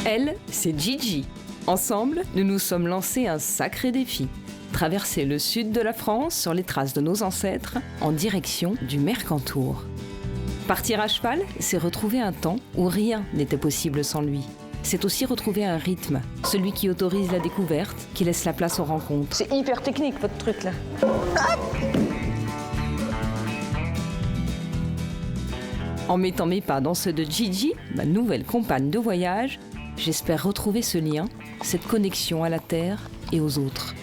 Elle, c'est Gigi. Ensemble, nous nous sommes lancés un sacré défi. Traverser le sud de la France sur les traces de nos ancêtres en direction du Mercantour. Partir à cheval, c'est retrouver un temps où rien n'était possible sans lui. C'est aussi retrouver un rythme, celui qui autorise la découverte, qui laisse la place aux rencontres. C'est hyper technique, votre truc, là. En mettant mes pas dans ceux de Gigi, ma nouvelle compagne de voyage, j'espère retrouver ce lien, cette connexion à la terre et aux autres.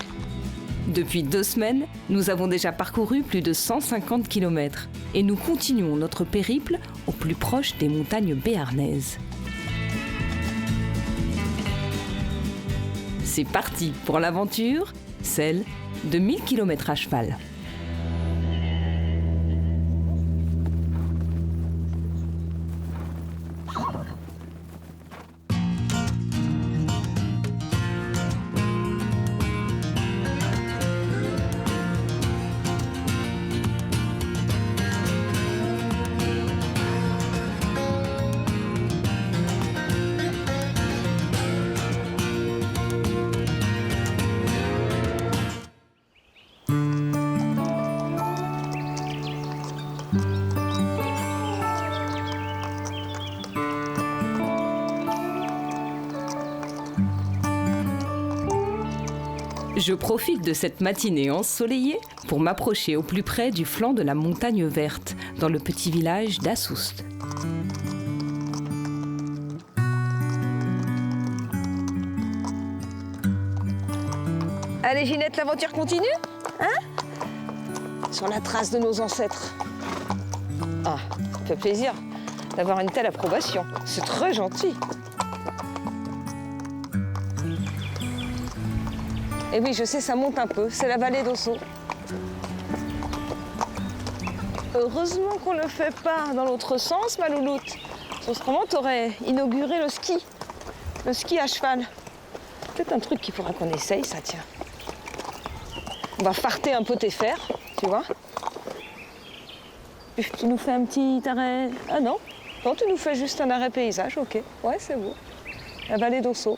Depuis 2 semaines, nous avons déjà parcouru plus de 150 km et nous continuons notre périple au plus proche des montagnes béarnaises. C'est parti pour l'aventure, celle de 1000 km à cheval. Je profite de cette matinée ensoleillée pour m'approcher au plus près du flanc de la montagne verte, dans le petit village d'Assoust. Allez, Ginette, l'aventure continue, hein? Sur la trace de nos ancêtres. Ah, ça fait plaisir d'avoir une telle approbation. C'est très gentil. Et oui, je sais, ça monte un peu. C'est la vallée d'Ossau. Heureusement qu'on ne le fait pas dans l'autre sens, ma louloute. Autrement, t'aurais inauguré le ski. Le ski à cheval. Peut-être un truc qu'il faudra qu'on essaye, ça, tiens. On va farter un peu tes fers, tu vois. Puis tu nous fais un petit arrêt... Ah non, non, tu nous fais juste un arrêt paysage, ok. Ouais, c'est beau. La vallée d'Ossau.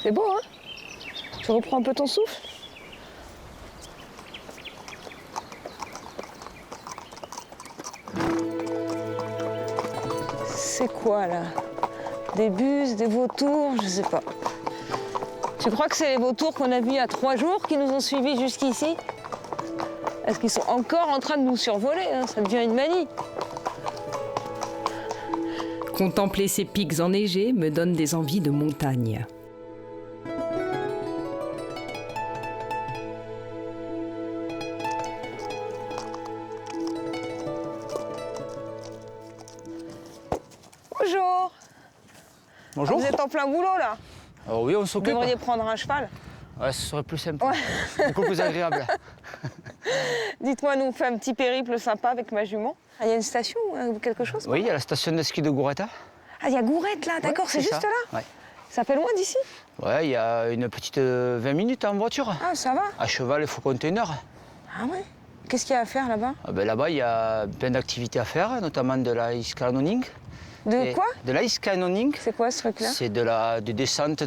C'est beau, hein? Tu reprends un peu ton souffle? C'est quoi là? Des bus, des vautours, je sais pas. Tu crois que c'est les vautours qu'on a vus il y a 3 jours qui nous ont suivis jusqu'ici? Est-ce qu'ils sont encore en train de nous survoler, hein? Ça devient une manie. Contempler ces pics enneigés me donne des envies de montagne. Bonjour. Bonjour. Vous êtes en plein boulot là? Oh oui, on Vous s'occupe. devriez prendre un cheval. Ouais, ce serait plus simple. Ouais. Beaucoup plus agréable. Dites-moi, nous on fait un petit périple sympa avec ma jument. Ah, il y a une station ou quelque chose? Oui, il y a la station de ski de Gouretta. Ah, il y a Gourette là, d'accord, c'est juste ça. là? Ouais. Ça fait loin d'ici? Ouais, il y a une petite 20 minutes en voiture. Ah, ça va? À cheval, il faut compter 1 heure. Ah ouais? Qu'est-ce qu'il y a à faire là-bas? Ah ben, là-bas, il y a plein d'activités à faire, notamment de l'ice canoning. De quoi? De l'ice canoning. C'est quoi ce truc-là? C'est de descente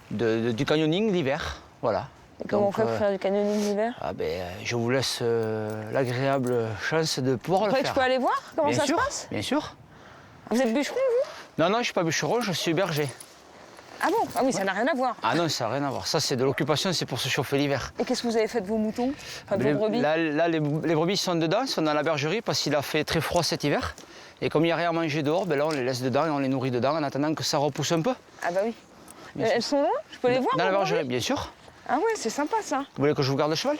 du canyoning l'hiver. Voilà. Et comment on fait pour faire du canyoning l'hiver? Ah ben, je vous laisse l'agréable chance de pouvoir Après, le faire. je peux aller voir comment Bien ça sûr, se passe? Bien sûr. Vous êtes bûcheron, vous? Non, non, je ne suis pas bûcheron, je suis berger. Ah bon? Ah oui, ça n'a rien à voir. Ah non, ça n'a rien à voir. Ça, c'est de l'occupation, c'est pour se chauffer l'hiver. Et qu'est-ce que vous avez fait de vos moutons? Enfin, de vos brebis? Là, les brebis sont dedans, sont dans la bergerie parce qu'il a fait très froid cet hiver. Et comme il n'y a rien à manger dehors, ben là, on les laisse dedans et on les nourrit dedans en attendant que ça repousse un peu. Ah bah oui. Bien sûr. Elles sont loin? Je peux les voir? Dans la vos bergerie, brebis? bien sûr. Ah ouais, c'est sympa ça. Vous voulez que je vous garde le cheval?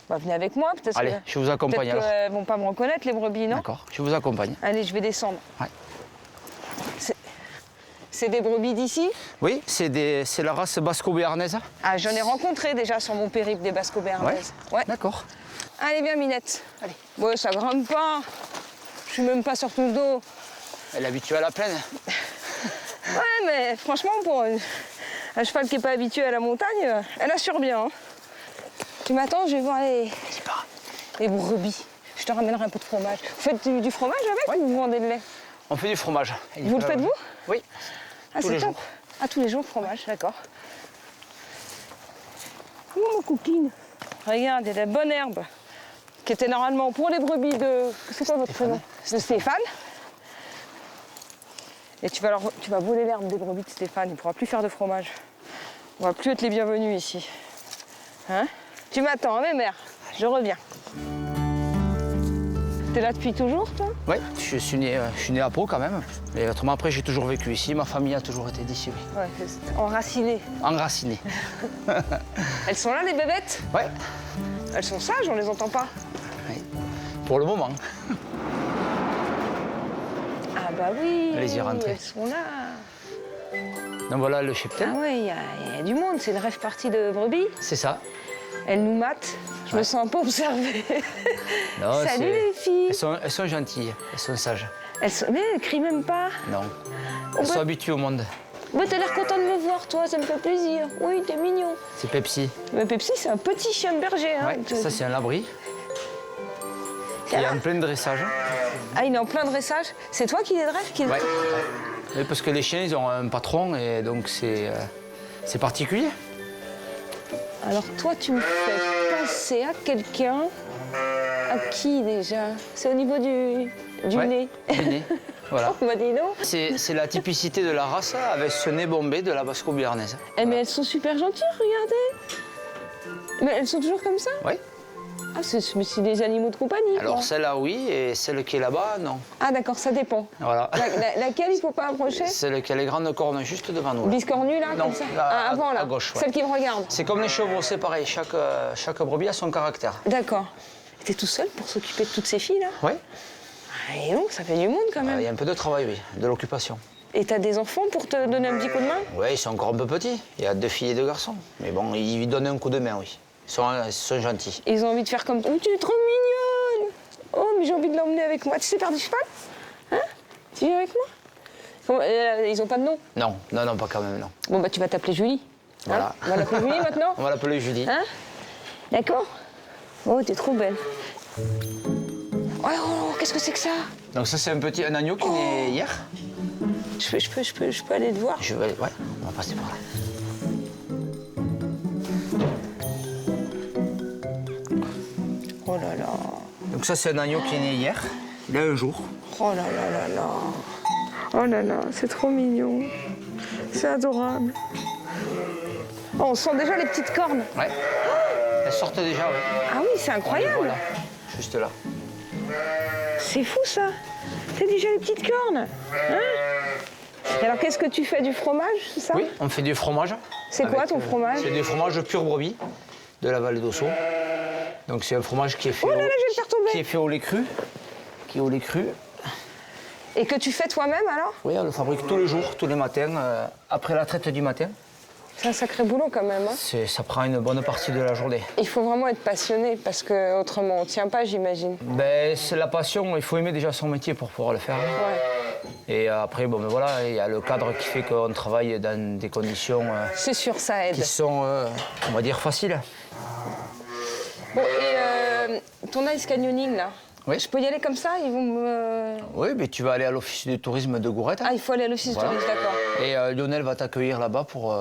Bah venez avec moi, peut-être Allez, je vous accompagne alors. qu'elles vont pas me reconnaître, les brebis, non? D'accord, je vous accompagne. Allez, je vais descendre. Ouais. C'est des brebis d'ici? Oui, c'est la race basco-béarnaise. Ah, j'en ai rencontré déjà sur mon périple des basco-béarnaises. Ouais. D'accord. Allez, viens, Minette. Allez. Ouais, ça grimpe pas. Je suis même pas sur ton dos. Elle est habituée à la plaine. Ouais, mais franchement, pour un cheval qui n'est pas habitué à la montagne, elle assure bien. Hein. Tu m'attends, je vais voir les brebis. Je te ramènerai un peu de fromage. Vous faites du fromage avec ou vous vendez le lait? On fait du fromage. Vous le faites vous? Oui. Ah, tous c'est les top. jours. Ah, tous les jours, fromage, d'accord. Oh, ma coquine. Regarde, il y a de la bonne herbe qui était normalement pour les brebis de... C'est quoi votre prénom? De Stéphane. Et tu vas voler l'herbe des brebis de Stéphane. Il ne pourra plus faire de fromage. On va plus être les bienvenus ici. Hein? Tu m'attends, hein, mes mères? Je reviens. T'es là depuis toujours, toi? Oui, je suis né à Pau quand même. Mais autrement, après, j'ai toujours vécu ici. Ma famille a toujours été d'ici, oui. Ouais, enraciné. Enraciné. Elles sont là, les bébêtes? Ouais. Elles sont sages, on les entend pas. Oui. Pour le moment. Ah bah oui. Allez-y, rentrez. Elles sont là. Donc voilà le cheptel. Ah ouais, il y a du monde. C'est une rêve partie de brebis. C'est ça. Elles nous matent. Je me sens un peu observée. Non, Salut les filles. Elles sont gentilles, elles sont sages. Mais elles crient même pas. Non. Elles sont habituées au monde. Ouais, t'as l'air content de me voir, toi, ça me fait plaisir. Oui, t'es mignon. C'est Pepsi. Mais Pepsi, c'est un petit chien de berger. Hein. Ouais, ça c'est un labri. Il est en plein dressage. Ah, il est en plein dressage. C'est toi qui les dresse Ouais. Oui, parce que les chiens, ils ont un patron et donc c'est particulier. Alors toi, tu me fais penser à quelqu'un. À qui déjà? C'est au niveau du Ouais, nez. Du nez. Voilà. On m'a dit non. C'est la typicité de la race avec ce nez bombé de la basco-béarnaise. Eh, mais elles sont super gentilles, regardez. Mais elles sont toujours comme ça? Oui. Ah, mais c'est des animaux de compagnie. Alors quoi. celle-là, oui, et celle qui est là-bas, non. Ah d'accord, ça dépend. Voilà. Laquelle il ne faut pas approcher? Celle qui a les grandes cornes juste devant nous. Là. Biscornue là, Non, comme ça? là, Ah, avant là, à gauche, ouais. celle qui me regarde. C'est comme les chevaux, c'est pareil. Chaque brebis a son caractère. D'accord. T'es tout seul pour s'occuper de toutes ces filles là? Oui. Ah, et donc, ça fait du monde quand même. Il y a un peu de travail, oui, de l'occupation. Et t'as des enfants pour te donner un petit coup de main? Oui, ils sont encore un peu petits. Il y a 2 filles et 2 garçons. Mais bon, ils lui donnent un coup de main, oui. Ils sont gentils. Ils ont envie de faire comme... Oh, tu es trop mignonne! Oh, mais j'ai envie de l'emmener avec moi. Tu sais faire du cheval? Hein? Tu viens avec moi? Ils ont pas de nom? Non, pas quand même, non. Bon, bah tu vas t'appeler Julie. Hein? Voilà. On va l'appeler Julie maintenant? On va l'appeler Julie. Hein? D'accord? Oh, t'es trop belle. Oh, qu'est-ce que c'est que ça? Donc ça, c'est un agneau qui est né hier. Je peux aller te voir? Ouais, on va passer par là. Oh là là. Donc ça, c'est un agneau qui est né hier. Il a un jour. Oh là là là là. Oh là là, c'est trop mignon. C'est adorable. Oh, on sent déjà les petites cornes. Ouais. Elles sortent déjà, oui. Ah oui, c'est incroyable. Voilà, juste là. C'est fou ça. T'as déjà les petites cornes. Hein? Et alors qu'est-ce que tu fais, du fromage, c'est ça? Oui, on fait du fromage. C'est quoi ton fromage? C'est du fromage pur brebis de la vallée d'Ossau. Donc c'est un fromage qui est fait, Oh là là, je vais le faire tomber. qui est fait au lait cru. Qui est au lait cru. Et que tu fais toi-même alors? Oui, on le fabrique tous les jours, tous les matins, après la traite du matin. C'est un sacré boulot quand même. Hein? Ça prend une bonne partie de la journée. Il faut vraiment être passionné parce que autrement on tient pas, j'imagine. Ben, c'est la passion, il faut aimer déjà son métier pour pouvoir le faire. Ouais. Et après, bon, ben voilà, il y a le cadre qui fait qu'on travaille dans des conditions C'est sûr, ça aide. qui sont, on va dire, faciles. Bon, et ton ice canyoning là, Oui. je peux y aller comme ça? Ils vont me... Oui, mais tu vas aller à l'office du tourisme de Gourette. Ah, il faut aller à l'office Voilà. de tourisme, d'accord. Et Lionel va t'accueillir là-bas pour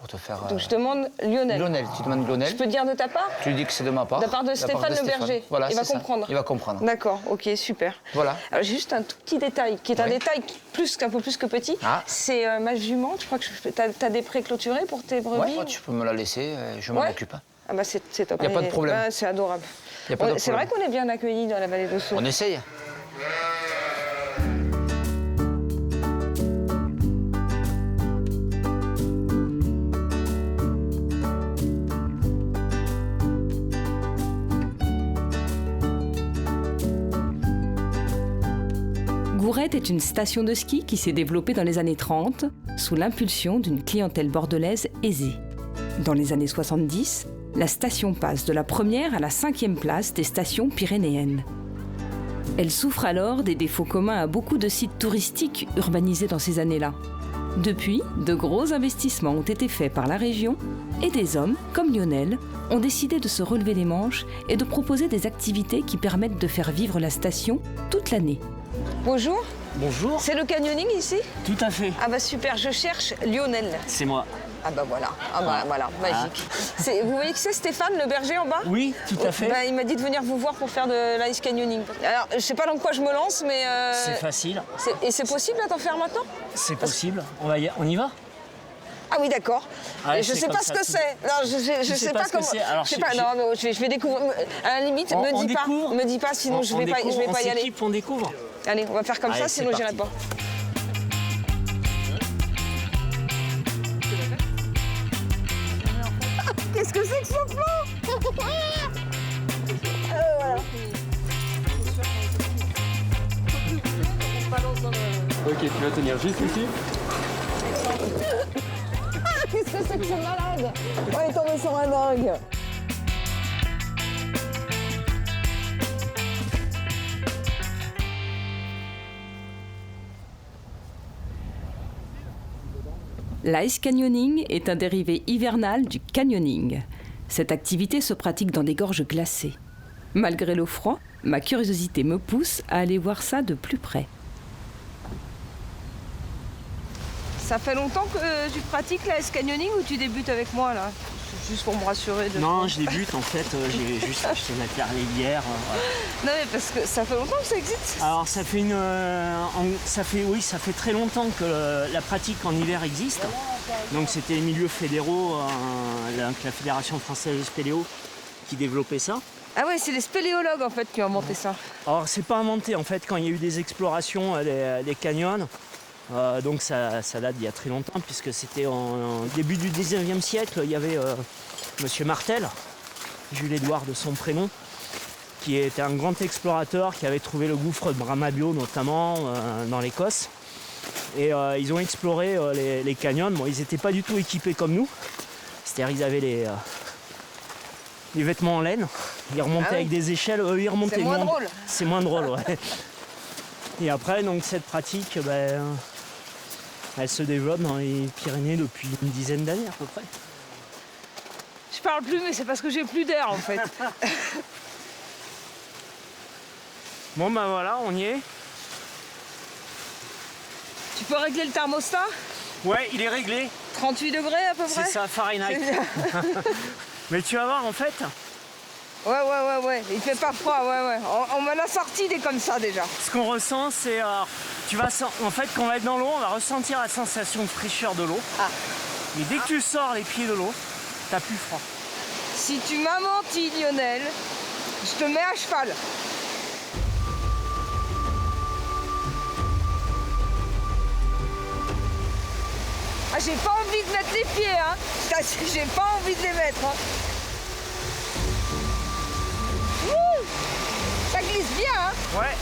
te faire... Donc je demande Lionel. Lionel, tu demandes Lionel. Je peux te dire de ta part? Tu lui dis que c'est de ma part. De la part de Stéphane Le Berger. Voilà, Il va c'est ça. comprendre. Il va comprendre. D'accord, ok, super. Voilà. Alors j'ai juste un tout petit détail, qui est un Oui. détail un peu plus que petit. Ah. C'est ma jument, je crois que t'as des prés clôturés pour tes brebis? Ouais, tu peux me la laisser, je m'en Ouais. occupe. Ah bah c'est top. Y a pas de problème. Bah, c'est adorable. Y a pas de C'est vrai problème. qu'on est bien accueillis dans la vallée d'Ossau. On essaye. Gourette est une station de ski qui s'est développée dans les années 30 sous l'impulsion d'une clientèle bordelaise aisée. Dans les années 70, la station passe de la première à la 5e place des stations pyrénéennes. Elle souffre alors des défauts communs à beaucoup de sites touristiques urbanisés dans ces années-là. Depuis, de gros investissements ont été faits par la région et des hommes, comme Lionel, ont décidé de se relever les manches et de proposer des activités qui permettent de faire vivre la station toute l'année. Bonjour. Bonjour. C'est le canyoning ici? Tout à fait. Ah bah super, je cherche Lionel. C'est moi. Ah bah voilà, voilà, magique. Vous voyez que c'est Stéphane, le berger en bas? Oui, tout à fait. Bah, il m'a dit de venir vous voir pour faire de l'ice canyoning. Alors, je sais pas dans quoi je me lance, mais... C'est facile. Et c'est possible d'en faire maintenant? C'est possible. On y va? Ah oui, d'accord. Ah, Et je sais pas ce que c'est. Non, je sais pas comment. Alors, je sais pas. Non, non, je vais découvrir. À la limite, me dis pas, sinon je vais pas y aller. On découvre. Allez, on va faire comme ça, sinon j'irai pas. Qu'est-ce que c'est que ce plan? Voilà. Ok, tu vas tenir juste ici. Qu'est-ce que c'est que ce malade? On est tombé sur un dingue. L'ice canyoning est un dérivé hivernal du canyoning. Cette activité se pratique dans des gorges glacées. Malgré le froid, ma curiosité me pousse à aller voir ça de plus près. Ça fait longtemps que tu pratiques l'ice canyoning ou tu débutes avec moi là? Juste pour me rassurer de... Non, je débute en fait. J'ai juste acheté ma carnet hier. Voilà. Non mais parce que ça fait longtemps que ça existe. Alors ça fait très longtemps que la pratique en hiver existe. Donc c'était les milieux fédéraux, la Fédération française de spéléo qui développait ça. Ah ouais, c'est les spéléologues en fait qui ont inventé ça. Alors c'est pas inventé en fait, quand il y a eu des explorations des canyons, donc ça date d'il y a très longtemps, puisque c'était en début du 19e siècle. Il y avait Monsieur Martel, Jules-Édouard de son prénom, qui était un grand explorateur qui avait trouvé le gouffre de Bramabio notamment dans l'Écosse. Et ils ont exploré les canyons. Bon, ils n'étaient pas du tout équipés comme nous, c'est-à-dire ils avaient les vêtements en laine, ils remontaient avec des échelles, eux ils remontaient. C'est moins drôle. C'est moins drôle, ouais. Et après, donc cette pratique, elle se développe dans les Pyrénées depuis une dizaine d'années à peu près. Je parle plus, mais c'est parce que j'ai plus d'air en fait. Bon ben voilà, on y est. Tu peux régler le thermostat? Ouais, il est réglé. 38 degrés à peu près? C'est ça, Fahrenheit. Mais tu vas voir en fait. Ouais. Il fait pas froid, ouais. On m'en a sorti des comme ça déjà. Ce qu'on ressent, c'est. En fait, quand on va être dans l'eau, on va ressentir la sensation de fraîcheur de l'eau. Ah. Mais dès que tu sors les pieds de l'eau, t'as plus froid. Si tu m'as menti, Lionel, je te mets à cheval. Ah, j'ai pas envie de mettre les pieds, hein. J'ai pas envie de les mettre, hein. Ouh, ça glisse bien, hein. Ouais.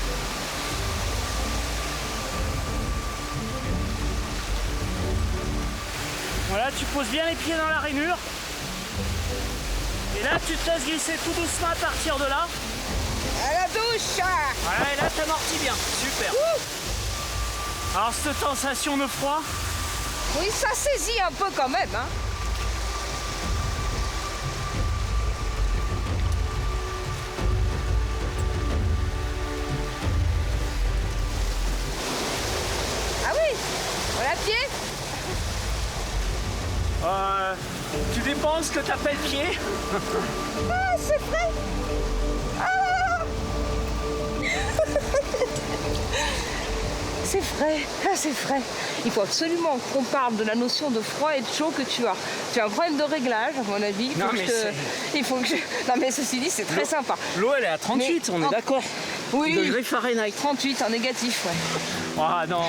Voilà, tu poses bien les pieds dans la rainure. Et là, tu te laisses glisser tout doucement à partir de là. À la douche. Voilà, et là, t'amortis bien. Super. Ouh. Alors, cette sensation de froid. Oui, ça saisit un peu quand même, hein. Ah oui, voilà pied. Tu dépends ce que t'appelles pied. Ah, c'est frais. Ah. C'est frais, c'est frais. Il faut absolument qu'on parle de la notion de froid et de chaud que tu as. Tu as un problème de réglage, à mon avis. Il faut que je... Non, mais ceci dit, c'est très sympa. L'eau, elle est à 38, on est d'accord. Oui. Degrés Fahrenheit. 38 en négatif, ouais. Ah non.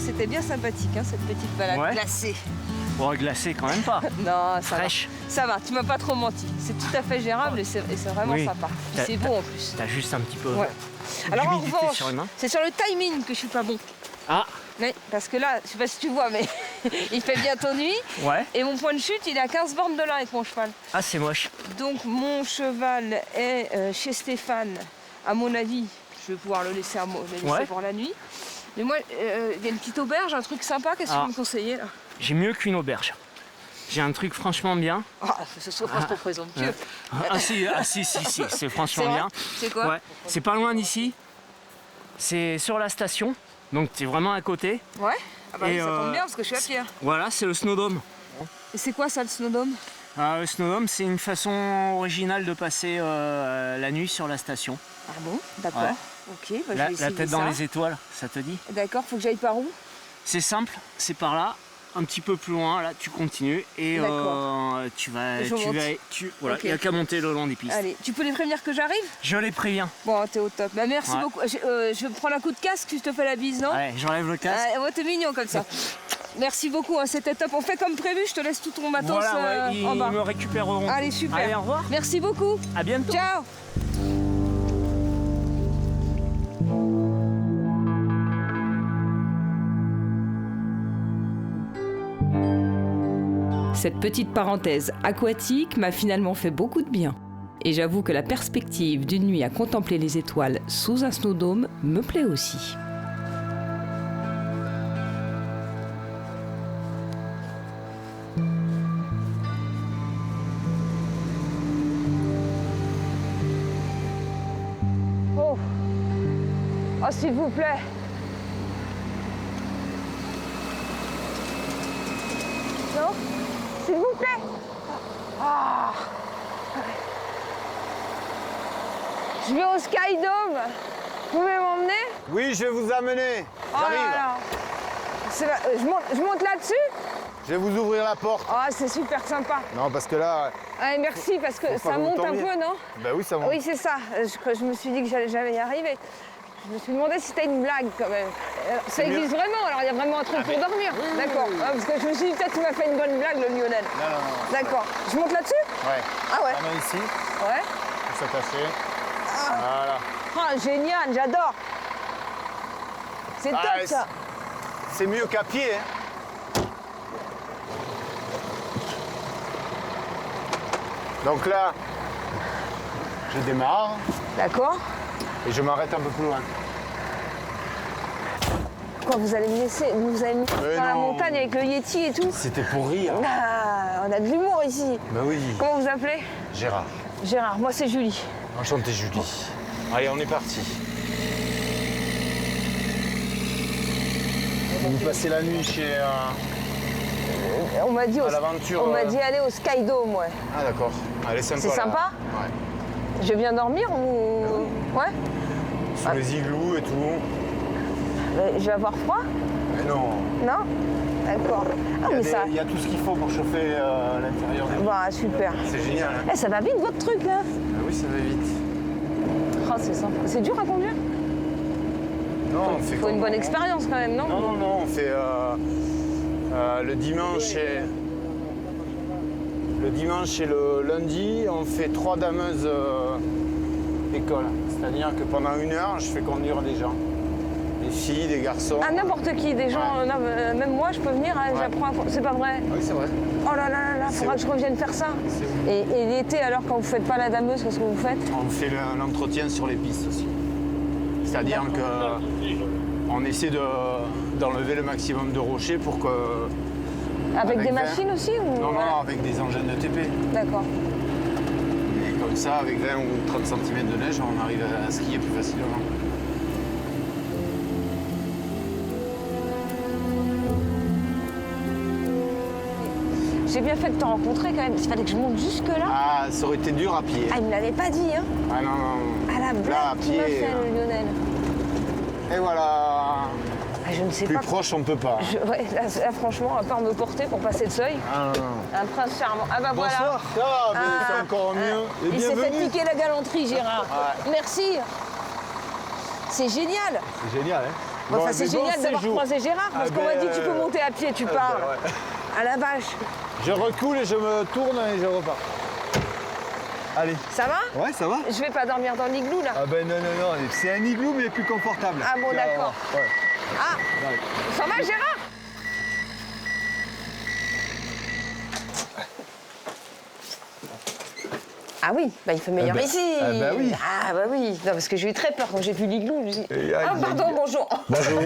C'était bien sympathique, hein, cette petite balade glacée. Bon, glacé quand même pas. Non, ça Fraîche. va. Ça va, tu m'as pas trop menti. C'est tout à fait gérable et c'est vraiment sympa. Puis c'est bon en plus. T'as juste un petit peu Alors en d'humidité revanche, sur les mains. c'est sur le timing que je suis pas bon. Ah. Mais, parce que là, je sais pas si tu vois, mais il fait bientôt nuit. Ouais. Et mon point de chute, il est à 15 bornes de là avec mon cheval. Ah, c'est moche. Donc mon cheval est chez Stéphane. À mon avis, je vais pouvoir le laisser, pour la nuit. Mais moi, il y a une petite auberge, un truc sympa. Qu'est-ce que tu peux me conseiller là? J'ai mieux qu'une auberge. J'ai un truc franchement bien. Ah, ce serait pas trop présomptueux. Si, c'est franchement C'est vrai? bien. C'est quoi? Ouais. C'est pas loin d'ici. C'est sur la station, donc t'es vraiment à côté. Ouais. Ah bah Et, oui, ça tombe bien parce que je suis à pied. Voilà, c'est le Snowdome. Et c'est quoi ça, le Snowdome? Le Snowdome, c'est une façon originale de passer la nuit sur la station. Ah bon? D'accord. Ouais. Ok, bah, je vais La essayer tête dans ça. les étoiles, ça te dit? D'accord, faut que j'aille par où? C'est simple, c'est par là. Un petit peu plus loin, là, tu continues et tu vas. Je monte. Voilà, Ok. il n'y a qu'à monter le long des pistes. Allez, tu peux les prévenir que j'arrive? Je les préviens. Bon, t'es au top. Bah merci Ouais. beaucoup. Je vais prendre un coup de casque, je te fais la bise, non? Allez, j'enlève le casque. Ah, ouais, t'es mignon comme ça. Merci beaucoup, hein, c'était top. On fait comme prévu, je te laisse tout ton matos Voilà, ouais, en bas. ils me récupéreront. Allez, super. Allez, au revoir. Merci beaucoup. À bientôt. Ciao. Cette petite parenthèse aquatique m'a finalement fait beaucoup de bien. Et j'avoue que la perspective d'une nuit à contempler les étoiles sous un snowdome me plaît aussi. Oh, s'il vous plaît. Non? S'il vous plaît. Ah. Je vais au Skydome. Vous pouvez m'emmener? Oui, je vais vous amener. Oh J'arrive. là là. Je monte là-dessus? Je vais vous ouvrir la porte. Ah, c'est super sympa. Non, parce que là, Allez, merci, parce que Faut pas ça que vous monte un tombiez. peu, non? bah oui, ça monte. Oui, c'est ça. Je me suis dit que j'allais jamais y arriver. Je me suis demandé si c'était une blague, quand même. Ça mieux. existe vraiment, alors il y a vraiment un truc pour dormir. D'accord. Ah, parce que je me suis dit, peut-être qu'il m'a fait une bonne blague, le Lionel. Non. D'accord. Je monte là-dessus? Ouais. Ah ouais? La main ici, Ouais. pour s'attacher. Voilà. Ah, génial, j'adore. C'est Ah, top, ouais, ça. C'est mieux qu'à pied. Hein. Donc là, je démarre D'accord. et je m'arrête un peu plus loin. Quoi, vous allez me laisser, vous allez me mettre Mais dans la non. montagne avec le Yeti et tout? C'était pour rire. Ah, on a de l'humour ici. Bah oui. Comment vous appelez? Gérard. Gérard, moi c'est Julie. Enchanté, Julie. Allez, on est parti. Vous passez la nuit chez... On m'a dit, À l'aventure, on m'a dit aller au Skydome, ouais. Ah d'accord. Allez, sympa. C'est là. sympa? Ouais. Je vais bien dormir ou... Ouais. Sous les igloos et tout. Je vais avoir froid? Mais non. Non? D'accord. Ah, mais ça... Il y a tout ce qu'il faut pour chauffer l'intérieur des... Bah, super. C'est génial. Hein. Eh, ça va vite, votre truc, là? Ah oui, ça va vite. Oh, c'est sympa. C'est dur à conduire? Non, on fait Faut une comme- bonne expérience, quand même, non? Non, on fait le dimanche et... Le dimanche et le lundi, on fait 3 dameuses école. C'est-à-dire que pendant 1 heure, je fais conduire des gens. Des filles, des garçons. Ah, n'importe qui, des gens... Ouais. non, même moi, je peux venir, hein, Ouais. j'apprends... C'est pas vrai? Oui, c'est vrai. Oh là là là là, C'est faudra que où je revienne faire ça. C'est où Et l'été, alors, quand vous faites pas la dameuse, qu'est-ce que vous faites? On fait l'entretien sur les pistes aussi. C'est-à-dire qu'on essaie d'enlever le maximum de rochers pour que... Avec des 20. machines aussi ou... Non, avec des engins de TP. D'accord. Et comme ça, avec 20 ou 30 cm de neige, on arrive à skier plus facilement. J'ai bien fait de te rencontrer quand même. Il fallait que je monte jusque-là. Ah, ça aurait été dur à pied. Ah, il me l'avait pas dit, hein. Ah non, non. Ah, la Là, à blague qu'il m'a pied, fait, le Lionel. Et voilà. Ah, je ne sais Plus pas. proche, on peut pas. Ouais, là, franchement, à part me porter pour passer le seuil, Ah, non, non. un prince charmant. Ah bah voilà. Bonsoir. Ça va, mais Ah, c'est encore mieux. Et il s'est fait bienvenue. piquer la galanterie, Gérard. Ouais. Merci. C'est génial. C'est génial, hein. Enfin, Bon, c'est mais bon génial d'avoir séjour. croisé Gérard, parce Ah qu'on m'a ben, dit tu peux monter à pied, tu parles. ouais. À la vache. Je recoule et je me tourne et je repars. Allez. Ça va? Ouais, ça va. Je vais pas dormir dans l'igloo là. Ah ben non, c'est un igloo mais plus confortable. Ah bon, Tu vas d'accord. voir. Ouais. Ah, Ouais. ça va Gérard? Ah oui, bah, il fait meilleur Eh ben, ici. eh ben oui. Ah bah oui. Non, parce que j'ai eu très peur quand j'ai vu l'igloo. Je me suis dit, ah pardon, bonjour. Bonjour.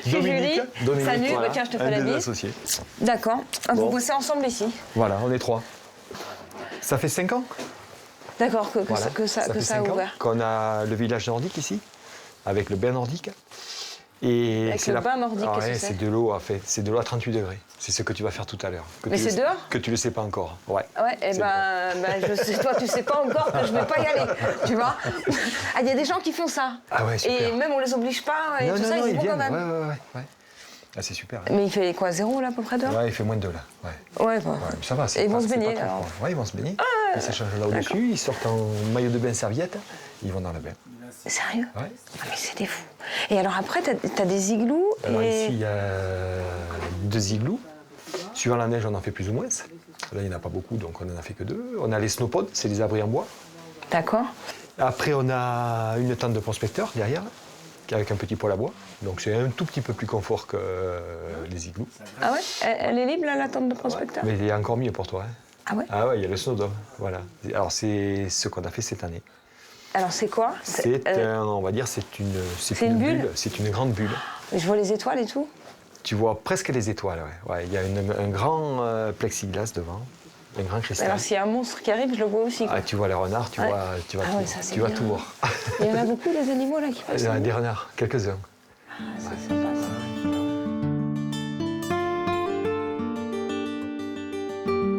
Je suis Julie. Salut, voilà, bah, tiens, je te fais un la des bise. associés. D'accord. Ah, Bon. vous bossez ensemble ici. Voilà, on est 3. Ça fait 5 ans D'accord, que voilà. ça fait a 5 ans ouvert. qu'on a le village nordique ici, avec le bain nordique. Et Avec c'est le bain nordique, Ah qu'est-ce ouais, que c'est c'est de l'eau, en fait. C'est de l'eau à 38 degrés. C'est ce que tu vas faire tout à l'heure. Que Mais tu c'est le- dehors Que tu le sais pas encore. Ouais. Ouais, et C'est je sais, toi, tu sais pas encore que je vais pas y aller, tu vois. Ah, il y a des gens qui font ça. Ah ouais, super. Et même on les oblige pas et tout ça, ils y vont quand même. Ouais. Ah, c'est super. Mais il fait quoi, 0 là à peu près dehors? Ouais, il fait moins de 2 là. Ouais. Ouais, bah. Ouais, ça va. Et ils vont pas- se c'est baigner, pas trop alors. froid. Ouais, ils vont se baigner. Ils s'échangent là au-dessus, ils sortent en maillot de bain serviette, ils vont dans le bain. Sérieux? Ouais. Ah, mais c'est des fous. Et alors après, t'as des igloos Alors et... ici, il y a 2 igloos. Suivant la neige, on en fait plus ou moins. Là, il n'y en a pas beaucoup, donc on n'en a fait que 2. On a les snowpods, c'est les abris en bois. D'accord. Après, on a une tente de prospecteur derrière, avec un petit poêle à bois. Donc c'est un tout petit peu plus confort que les igloos. Ah ouais? Elle est libre là, la tente de prospecteur? Mais il y a encore mieux pour toi. Hein. Ah ouais? Ah ouais, il y a le snowdome. Voilà. Alors c'est ce qu'on a fait cette année. Alors c'est quoi? On va dire, c'est une une bulle. C'est une grande bulle. Je vois les étoiles et tout. Tu vois presque les étoiles, ouais. Ouais, il y a un grand plexiglas devant, un grand cristal. Alors s'il y a un monstre qui arrive, je le vois aussi. Quoi. Ah, tu vois les renards, tu Ouais. vas Ah tout, ouais, ça, c'est tu vas bien. tout voir. Il y en a beaucoup les animaux là qui passent. Il y en a là. des renards, quelques-uns. Ah, c'est sympa ça.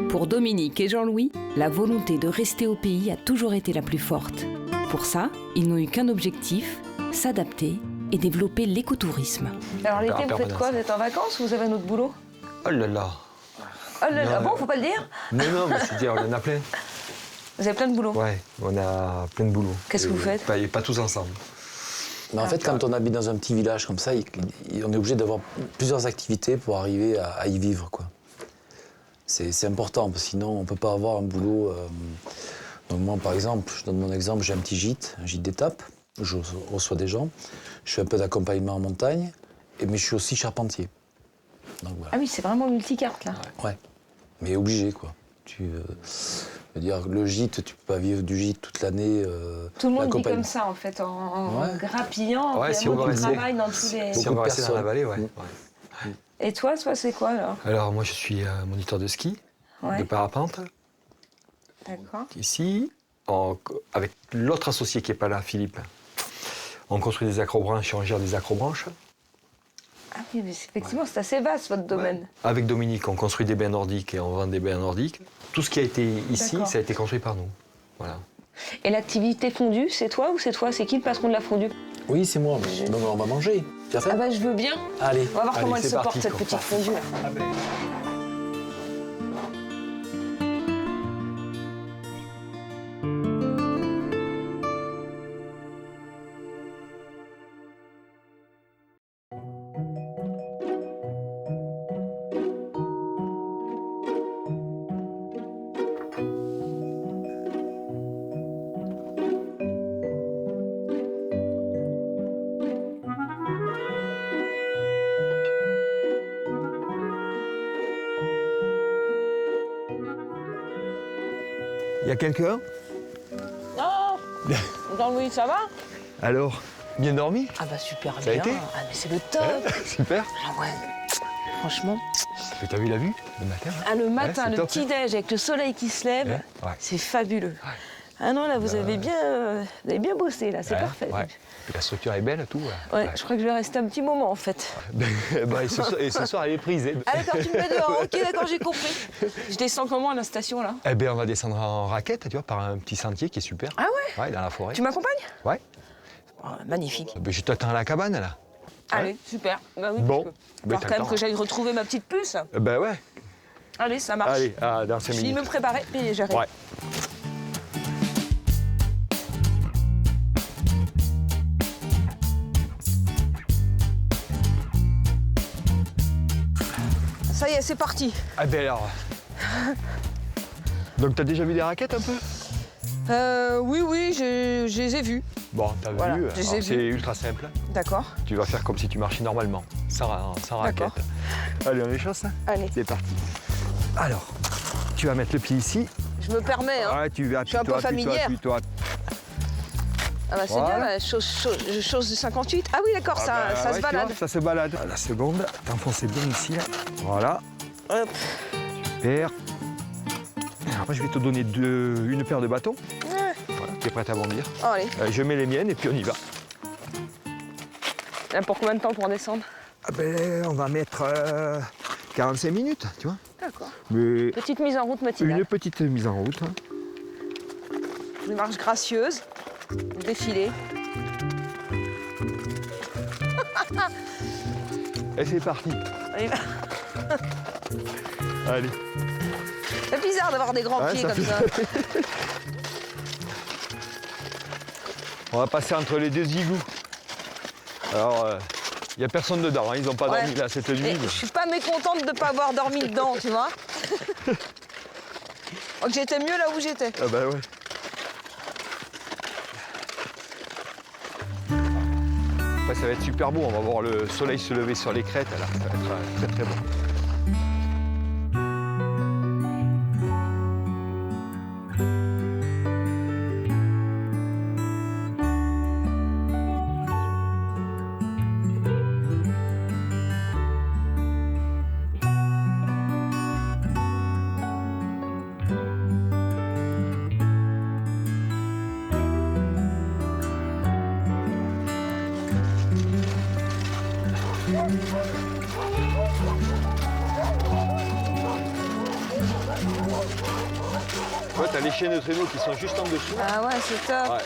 Pour Dominique et Jean-Louis, la volonté de rester au pays a toujours été la plus forte. Pour ça, ils n'ont eu qu'un objectif, s'adapter et développer l'écotourisme. Alors l'été, En vous faites permanence. quoi? Vous êtes en vacances ou vous avez un autre boulot? Oh là là. Oh là là, Non, bon, faut pas le dire. Non, mais c'est dire, on en a plein. Vous avez plein de boulot. Ouais, on a plein de boulot. Qu'est-ce que vous faites? Pas tous ensemble. Mais en fait, quand on habite dans un petit village comme ça, on est obligé d'avoir plusieurs activités pour arriver à y vivre, quoi. C'est important, parce que sinon, on ne peut pas avoir un boulot... Donc moi, par exemple, je donne mon exemple, j'ai un petit gîte d'étape, où je reçois des gens, je fais un peu d'accompagnement en montagne, mais je suis aussi charpentier. Donc voilà. Ah oui, c'est vraiment multicarte là. Ouais, mais obligé, quoi. Je veux dire, le gîte, tu peux pas vivre du gîte toute l'année. Tout le monde vit l'accompagnement. comme ça en fait, en Ouais. grappillant, Ouais, en si on qui veut rester- travaille dans tous les... Si Beaucoup on va de rester dans la personnes. vallée, ouais. Et toi, c'est quoi alors? Alors moi, je suis moniteur de ski, Ouais, de parapente. d'accord. Ici, avec l'autre associé qui n'est pas là, Philippe, on construit des acrobranches et on gère des acrobranches. Ah oui, mais effectivement, c'est assez vaste votre domaine. Avec Dominique, on construit des bains nordiques et on vend des bains nordiques. Tout ce qui a été ici, D'accord. ça a été construit par nous. Voilà. Et l'activité fondue, c'est toi ou c'est toi? C'est qui le patron de la fondue? Oui, c'est moi. Donc on va manger. Tu as faim? Ah bah je veux bien. Allez. On va voir Allez, comment elle c'est se porte parti, cette quoi. petite fondue là. Il y a quelqu'un? Oh Jean-Louis, ça va? Alors, bien dormi? Ah bah super Ça a bien. été Ah mais c'est le top. Super. Ah ouais. Franchement. Mais t'as vu la vue le matin? Ah le matin, c'est le top, petit déj avec le soleil qui se lève, Ouais. c'est fabuleux. Ah non là vous avez bien bossé là, c'est Ouais, parfait. ouais. Puis la structure est belle, tout. Ouais, je crois que je vais rester un petit moment en fait. Bah, et ce soir, elle est prise. hein. Ah d'accord, tu me mets dehors. Ok d'accord, j'ai compris. Je descends comment à la station là? Eh bien, on va descendre en raquette, tu vois, par un petit sentier qui est super. Ah ouais? Ouais, dans la forêt. Tu m'accompagnes? Ouais. Oh, magnifique. Ben, je t'attends à la cabane, là. Allez, super. Bah oui, Bon. parce que- Ben, Alors t'as quand même le que temps. j'aille retrouver ma petite puce. Ben ouais. Allez, ça marche. Allez, dans 5 Je finis de minutes. me préparer, puis j'arrive. Ouais. Ça y est, c'est parti. Ah ben alors. Donc t'as déjà vu des raquettes un peu? Oui, je les ai vus. Bon, t'as Voilà, vu. je les ai Alors, c'est vus. ultra simple. D'accord. Tu vas faire comme si tu marchais normalement, sans raquette. D'accord. Allez, on les chasse. Allez. C'est parti. Alors, tu vas mettre le pied ici. je me permets. Hein. Ouais, tu vas, Je suis un peu familière. appuie-toi. Ah bah c'est Voilà. bien, bah, chose du 58. Ah oui, d'accord, ça Ouais, se tu balade. vois, ça se balade. À la seconde, t'enfonces bien ici, là. Voilà. Hop. Super. Après, je vais te donner une paire de bâtons. Ouais. Voilà, tu es prête à bondir. Oh, allez, Je mets les miennes et puis on y va. là, pour combien de temps pour descendre? Ah ben, on va mettre 45 minutes, tu vois. D'accord. Mais Petite mise en route matinale. une petite mise en route. Hein. Une marche gracieuse, défilé. Et c'est parti. Allez, Allez. c'est bizarre d'avoir des grands Ouais, pieds ça comme ça. On va passer entre les deux igloos. Alors, il n'y a personne dedans, hein. Ils n'ont pas Ouais. dormi là cette nuit. Et je suis pas mécontente de ne pas avoir dormi dedans, tu vois. Donc j'étais mieux là où j'étais. Ah bah ouais. Après, ça va être super beau. On va voir le soleil se lever sur les crêtes. Là. Ça va être très très beau. Ouais, t'as les chiens de traîneau qui sont juste en dessous. Ah ouais, c'est top. Ouais.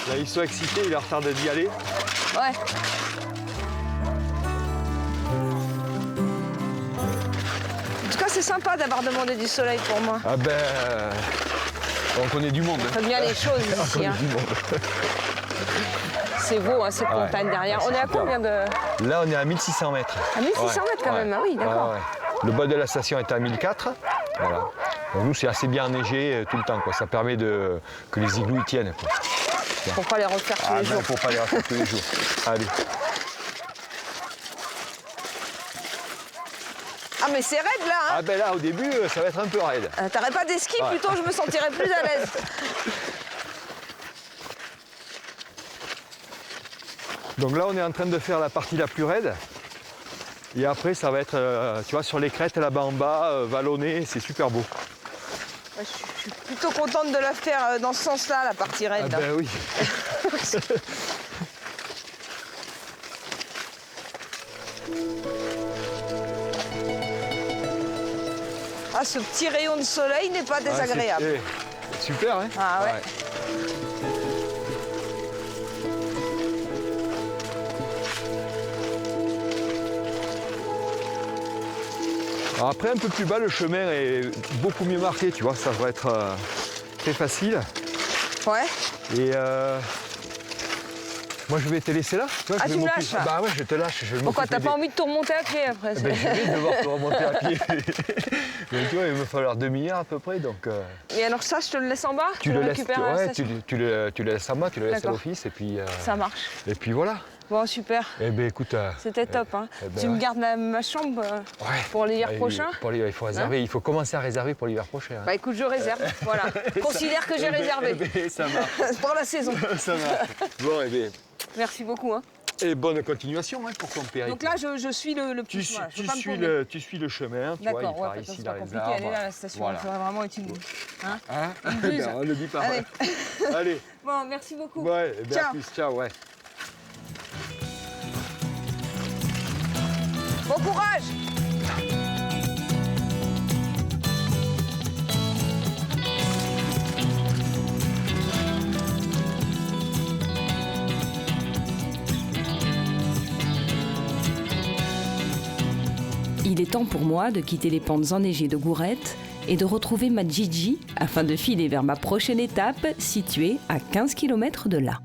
Là, ils sont excités, il leur tarde d'y aller. Ouais. En tout cas, c'est sympa d'avoir demandé du soleil pour moi. Ah ben, on connaît du monde. On fait bien les choses On ici. connaît Hein. du monde. C'est beau, hein, cette montagne derrière. Ouais, On est à super. combien de... Là, on est à 1600 mètres. À 1600 mètres quand même, ah oui, d'accord. Ouais, ouais. Le bas de la station est à 1004. Voilà. Donc nous, c'est assez bien enneigé tout le temps, quoi. Ça permet que les igloos y tiennent, quoi. Faut pas les refaire tous les jours. Faut pas les refaire tous les jours. Allez. Ah mais c'est raide là, hein. Ah ben là, au début, ça va être un peu raide. T'aurais pas des skis, Ouais. plutôt je me sentirais plus à l'aise. Donc là, on est en train de faire la partie la plus raide. Et après, ça va être, tu vois, sur les crêtes là-bas en bas, vallonné, c'est super beau. Je suis plutôt contente de la faire dans ce sens-là, la partie Ah raide. là. ben oui. Ah, ce petit rayon de soleil n'est pas désagréable. C'est super, hein. Ah ouais. Alors après, un peu plus bas, le chemin est beaucoup mieux marqué, tu vois, ça va être très facile. Ouais. Et moi, je vais te laisser là. Tu vois, Ah, je vais tu me m'occuper- lâches. Bah ouais, je te lâche. Je vais Pourquoi m'occuper t'as pas envie de te remonter à pied après Ben, je vais devoir te remonter à pied. Mais tu vois, il va me falloir demi-heure à peu près, donc... Et alors ça, je te le laisse en bas? tu le le laisses, récupères à la ouais, station tu le laisses à moi, tu le laisses à D'accord. l'office, Ça marche. et puis voilà. Bon, super. Eh ben écoute... C'était top. Hein. ben Tu me ouais. gardes ma chambre Ouais. pour l'hiver Ouais, prochain? il faut réserver, il faut commencer à réserver pour l'hiver prochain. Hein. Bah écoute, je réserve. Voilà. Considère que j'ai réservé. Ça marche, Pour la saison. ça marche. Bon, eh ben, Merci beaucoup. Hein. et bonne continuation hein, pour ton périple. Donc là, je suis le tu, petit suis, chemin. Je peux tu pas me suis paummer. tu suis le chemin, tu vois, D'accord, il part ouais, ici c'est dans pas les compliqué. arbres. Elle est là, la station. Voilà. Il faudrait vraiment être une... Hein Hein Une buse. Ben, on le dit pas. Allez. Allez. Bon, merci beaucoup. Ouais, eh ben, à Ciao. plus, ciao, ouais. Bon courage. Il est temps pour moi de quitter les pentes enneigées de Gourette et de retrouver ma Gigi afin de filer vers ma prochaine étape située à 15 km de là.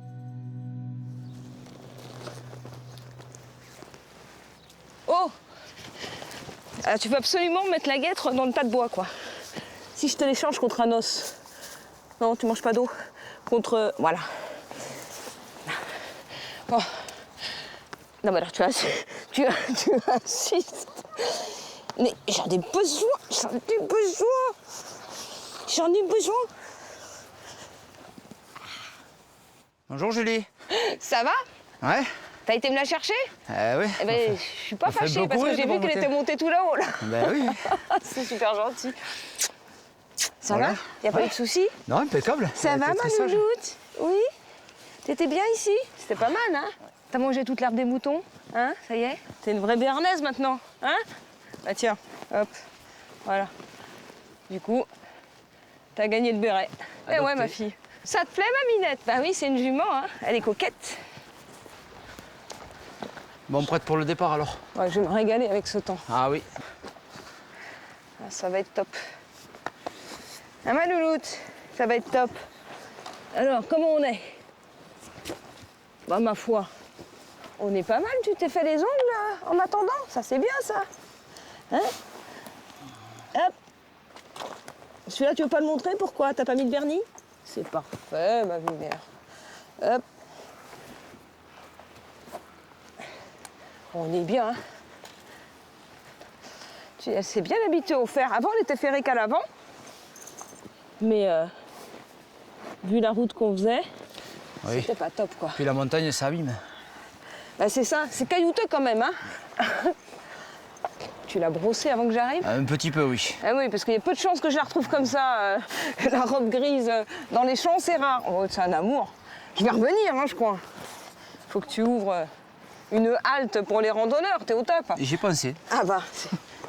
Oh, tu veux absolument mettre la guêtre dans le tas de bois, quoi. Si je te l'échange contre un os. Non, tu manges pas d'eau. Contre... Voilà. Oh. Non, mais alors tu assistes. Mais j'en ai besoin, J'en ai besoin. Bonjour Julie. Ça va? Ouais. T'as été me la chercher? Oui. Eh ben, je suis pas fait fâchée parce beaucoup, que j'ai de vu qu'elle monter. était montée tout là-haut, là. Ben oui. C'est super gentil. Ça Voilà. va? Y a pas eu de soucis? Non, impeccable. Ça Elle va, était très ma sage. louloute? Oui? T'étais bien ici? C'était pas mal, hein? T'as mangé toute l'herbe des moutons? Hein? Ça y est? T'es une vraie béarnaise maintenant, hein? Bah tiens, hop, voilà. Du coup, t'as gagné le béret. Eh ouais, Adopté. ma fille. Ça te plaît, ma minette? Bah oui, c'est une jument, hein? Elle est coquette. Bon, prête pour le départ alors? Ouais, je vais me régaler avec ce temps. Ah oui. Ah, ça va être top. Ah, ma louloute, ça va être top. Alors, comment on est? Bah, ma foi, on est pas mal. Tu t'es fait les ongles en attendant? Ça, c'est bien, ça. Hein? Hop. Celui-là, tu veux pas le montrer? Pourquoi? T'as pas mis de vernis? C'est parfait, ma vie mère. Hop. On est bien, hein? Elle s'est bien habituée au fer. Avant, elle était ferrée qu'à l'avant. Mais vu la route qu'on faisait, Oui. c'était pas top, quoi. Puis la montagne, ça abîme. Bah, c'est ça, c'est caillouteux quand même, hein. Tu l'as brossée avant que j'arrive? Un petit peu, oui. Ah oui, parce qu'il y a peu de chances que je la retrouve comme ça, la robe grise dans les champs, c'est rare. Oh, c'est un amour. Je vais revenir, hein, je crois. Faut que tu ouvres une halte pour les randonneurs, t'es au top. J'y ai pensé. Ah bah,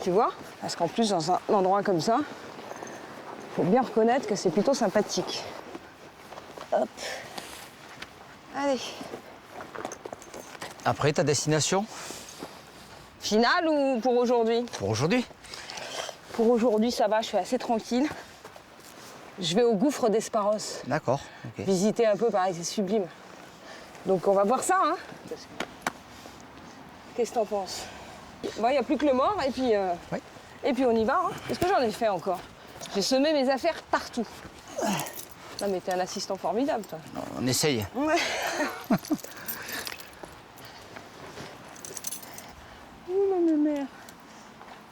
tu vois? Parce qu'en plus, dans un endroit comme ça, faut bien reconnaître que c'est plutôt sympathique. Hop. Allez. Après, ta destination? Finale ou pour aujourd'hui? Pour aujourd'hui? Pour aujourd'hui, ça va, je suis assez tranquille. Je vais au gouffre d'Esparos. D'accord. Ok. Visiter un peu, pareil, c'est sublime. Donc on va voir ça, hein? Qu'est-ce que t'en penses? Bon, il n'y a plus que le mort et puis, Oui. et puis on y va, hein? Qu'est-ce que j'en ai fait encore? J'ai semé mes affaires partout. Non mais t'es un assistant formidable, toi. On essaye. Ouais. Oh, ma mère.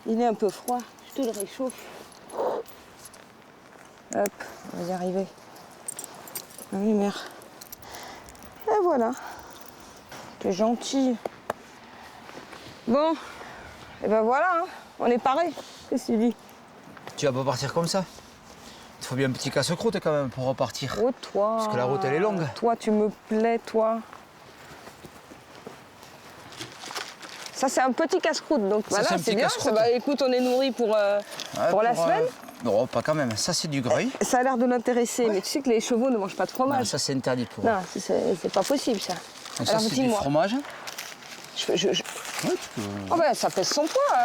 Il est un peu froid, je te le réchauffe. Hop, on va y arriver. Ah oui, mère. Et voilà. T'es gentil. Bon, et ben voilà, hein. On est paré. Qu'est-ce que tu dis? Tu vas pas partir comme ça? Il te faut bien un petit casse-croûte quand même pour repartir. Oh, toi. Parce que la route, elle est longue. Toi, tu me plais, toi. Ça, c'est un petit casse-croûte, donc Ça, voilà, c'est un c'est petit bien. casse-croûte. Bah, écoute, on est nourris pour la semaine. Non, pas quand même. Ça, c'est du greuil. Ça a l'air de l'intéresser, mais tu sais que les chevaux ne mangent pas de Non, fromage. ça, c'est interdit pour eux. Non, c'est pas possible, ça. Donc ça, Alors, c'est du dis-moi. fromage. Ouais, Oh, ben, ça pèse son poids.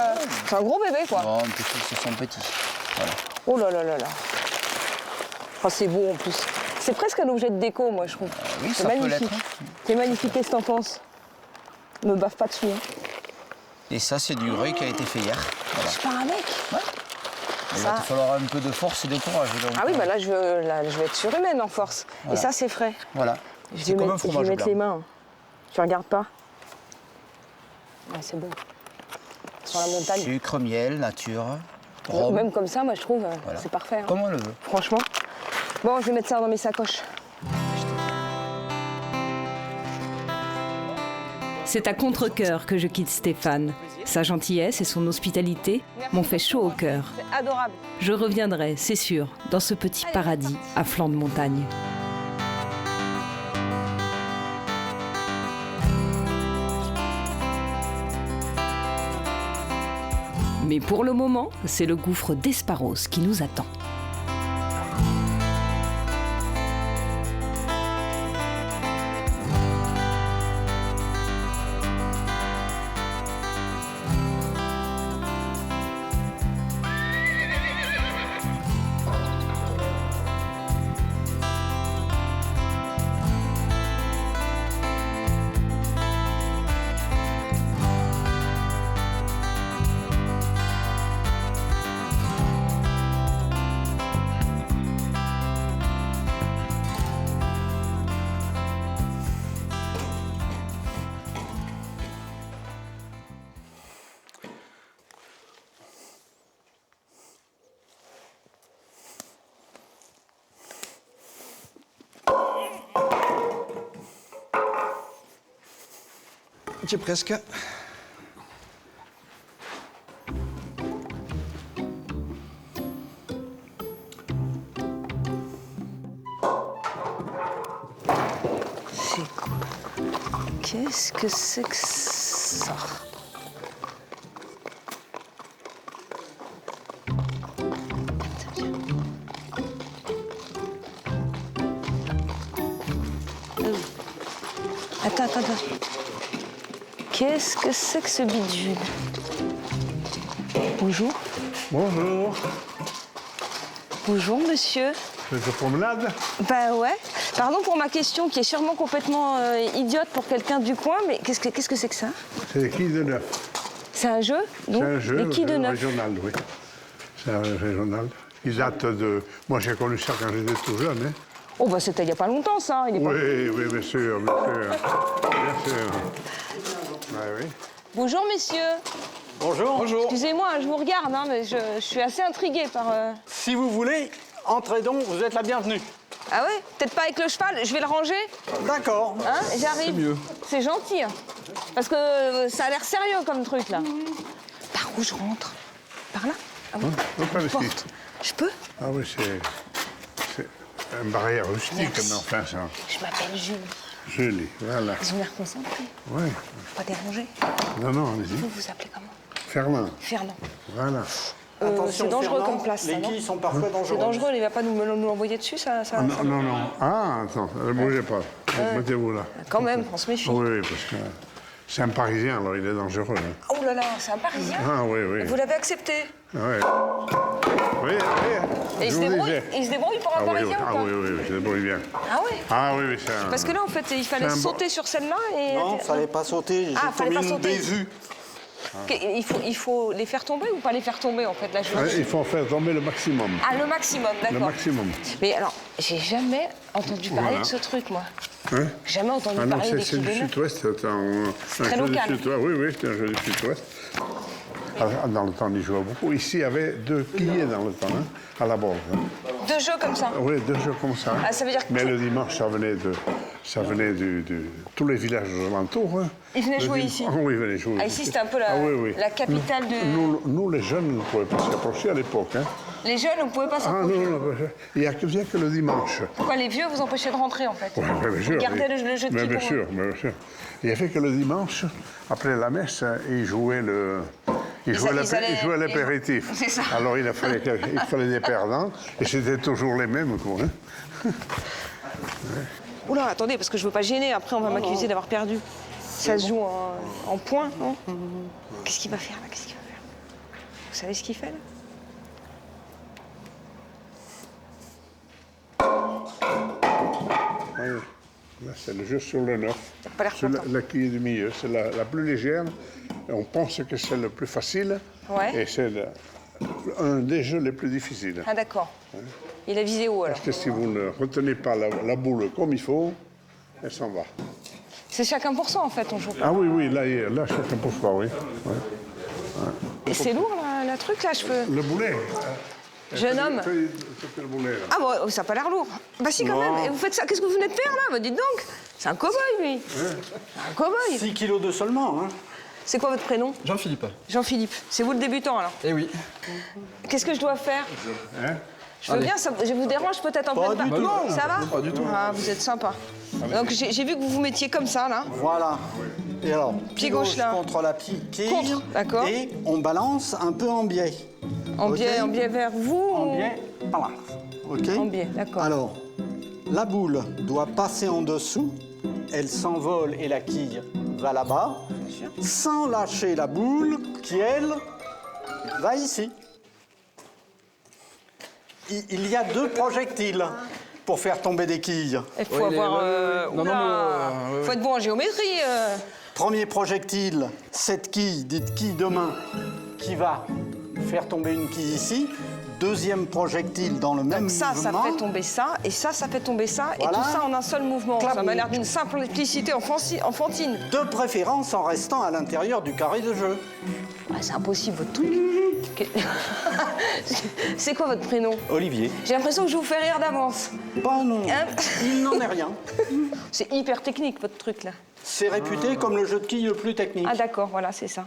C'est un gros bébé, quoi. Non, un petit, c'est son petit. Voilà. Oh là là là là. Oh, c'est beau, en plus. C'est presque un objet de déco, moi, je trouve. Oui, C'est ça peut magnifique. l'être. C'est magnifique, qu'est-ce que t'en penses? Me baffe pas dessus, hein. Et ça, c'est du greuil qui a été fait hier. Voilà. Je pars avec. Il va te falloir un peu de force et de courage. Donc, Ah oui, bah là, je vais être surhumaine en force. Voilà. Et ça, c'est frais. Voilà. Je C'est vais comme un mettre, je vais fromage mettre blanc. les mains. Tu regardes pas? Ouais, c'est bon. Sur la montagne. Sucre, miel, nature, Ou rhum, même comme ça, moi, je trouve, Voilà. c'est parfait. hein. comme on le veut. Franchement. Bon, je vais mettre ça dans mes sacoches. C'est à contre-cœur que je quitte Stéphane. Sa gentillesse et son hospitalité m'ont fait chaud au cœur. C'est adorable. Je reviendrai, c'est sûr, dans ce petit paradis à flanc de montagne. Mais pour le moment, c'est le gouffre d'Esparos qui nous attend. j'ai presque. C'est quoi? Qu'est-ce que c'est que ça? Attends. Qu'est-ce que c'est que ce bidule? Bonjour. Bonjour. Bonjour, monsieur. Vous êtes de promenade? Bah ouais. Pardon pour ma question qui est sûrement complètement idiote pour quelqu'un du coin, mais qu'est-ce que c'est que ça? C'est les quilles de neuf. C'est un jeu? C'est un jeu Les quilles de neuf. régional, oui. C'est un régional. Il date de... Moi, j'ai connu ça quand j'étais tout jeune. Hein. Oh, bah c'était il n'y a pas longtemps, ça. Il est pas... Oui, bien sûr, bien sûr. Ouais, oui. Bonjour, messieurs. Bonjour. Bonjour. Excusez-moi, je vous regarde, hein, mais je suis assez intriguée par... Si vous voulez, entrez donc, vous êtes la bienvenue. Ah ouais? Peut-être pas avec le cheval, je vais le ranger. D'accord. Hein? J'arrive. C'est mieux. C'est gentil, hein. Parce que ça a l'air sérieux comme truc, là. Par où je rentre? Par là? Ah oui. Par ici. Porte. Je peux? Ah oui, c'est une barrière rustique, Merci. mais enfin, ça... Je m'appelle Julie. Joli, voilà. Ils ont l'air concentrés. Oui. Pas déranger. Non, allez-y. Vous vous appelez comment? Fernand. Fernand. Voilà. C'est dangereux comme place, ça, Les non? quilles sont parfois dangereuses. C'est dangereux, il va pas nous l'envoyer dessus, ça Non. Ah, attends, ne bougez pas. Mettez-vous là. Quand même, on se méfie. Oui, parce que c'est un Parisien, alors il est dangereux. Hein. Oh là là, c'est un Parisien? Ah oui. Vous l'avez accepté? Oui. Oui. Et il se débrouille pour un Parisien ou pas? Oui, il se débrouille bien. Ah oui? Ah oui, c'est un... Parce que là, en fait, il fallait sauter sur celle-là et... Non, il fallait pas sauter, j'ai fallait pas tombé une sauter. bévue. Il faut les faire tomber ou pas les faire tomber, en fait, là, Il faut en faire tomber le maximum. Ah, le maximum, Le d'accord. maximum. Mais alors, j'ai jamais entendu parler Voilà. de ce truc, moi. Hein? Jamais entendu Ah non, parler des c'est du quilles de neuf. sud-ouest, c'est un très jeu local. du sud-ouest. Oui, c'est un jeu du sud-ouest. Dans le temps, on y jouait beaucoup. Ici, il y avait 2 quillets dans le temps, hein, à la bord. Hein. 2 jeux comme ça? Oui, 2 jeux comme ça. Ah, ça veut dire que Mais le dimanche, ça venait de tous les villages alentours. Hein. Ils venaient Le jouer dimanche- ici? Ah oui, ils venaient jouer. Ah, ici, c'était un peu la, oui. la capitale de... Nous, les jeunes, ne pouvions pas s'y approcher à l'époque. Hein. Les jeunes, on ne pouvait pas Ah s'approcher. non, il n'y a que le dimanche. Pourquoi les vieux vous empêchaient de rentrer, en fait? Oui, bien sûr. Vous gardez le jeu de Mais quilles bien pour sûr, mais bien sûr. Il n'y a fait que le dimanche, après la messe, ils jouaient l'apéritif. C'est ça. Alors il fallait des perdants, et c'était toujours les mêmes, quoi. Hein. Oula, attendez, parce que je veux pas gêner, après on va m'accuser d'avoir perdu. Ça se joue en points, non? Qu'est-ce qu'il va faire, là? Qu'est-ce qu'il va faire? Vous savez ce qu'il fait, là? Oui. Là, c'est le jeu sur le 9. T'as pas l'air C'est content. la quille du milieu, c'est la plus légère. On pense que c'est le plus facile. Ouais. Et c'est un des jeux les plus difficiles. Ah, d'accord. Il a visé haut, alors. Parce que si vous ne retenez pas la boule comme il faut, elle s'en va. C'est chacun pour soi, en fait, on joue. Ah oui, là chacun pour soi, oui. Ouais. Et c'est lourd, là, la truc, là, je peux... Le boulet. Jeune homme. C'était le boulet, là. Ah bon, ça a pas l'air lourd. Bah si, quand même. Et vous faites ça, qu'est-ce que vous venez de faire, là? Bah dites donc. C'est un cow-boy, lui. Un cow-boy. 6 kilos de seulement, hein. C'est quoi votre prénom? Jean-Philippe. Jean-Philippe. C'est vous le débutant, alors? Eh oui. Qu'est-ce que je dois faire? Hein? Je veux bien, je vous dérange peut-être en pleine du tout. partie. Ça va? Pas du tout. Ah, vous êtes sympa. Donc j'ai vu que vous vous mettiez comme ça, là. Voilà. Et alors, Pied gauche, là. contre la quille. Contre, d'accord. Et on balance un peu en biais. En Ok. biais vers vous En ou- biais, par là. OK? En biais, d'accord. Alors, la boule doit passer en dessous, elle s'envole et la quille va là-bas, sans lâcher la boule qui, elle, va ici. Il y a 2 projectiles pour faire tomber des quilles. Il faut avoir... Non, non, oula. mais, Faut être bon en géométrie. Premier projectile, cette quille, dite quille de main, qui va faire tomber une quille ici. Deuxième projectile dans le même Donc ça mouvement. fait tomber ça, et ça fait tomber ça, Voilà. et tout ça en un seul mouvement. Ça Clap. m'a l'air d'une simplicité enfantine. De préférence en restant à l'intérieur du carré de jeu. Ah, c'est impossible, votre truc. C'est quoi votre prénom? Olivier. J'ai l'impression que je vous fais rire d'avance. Pas non. Hein? Il n'en est rien. C'est hyper technique, votre truc, là. C'est réputé comme le jeu de quilles le plus technique. Ah d'accord, voilà, c'est ça.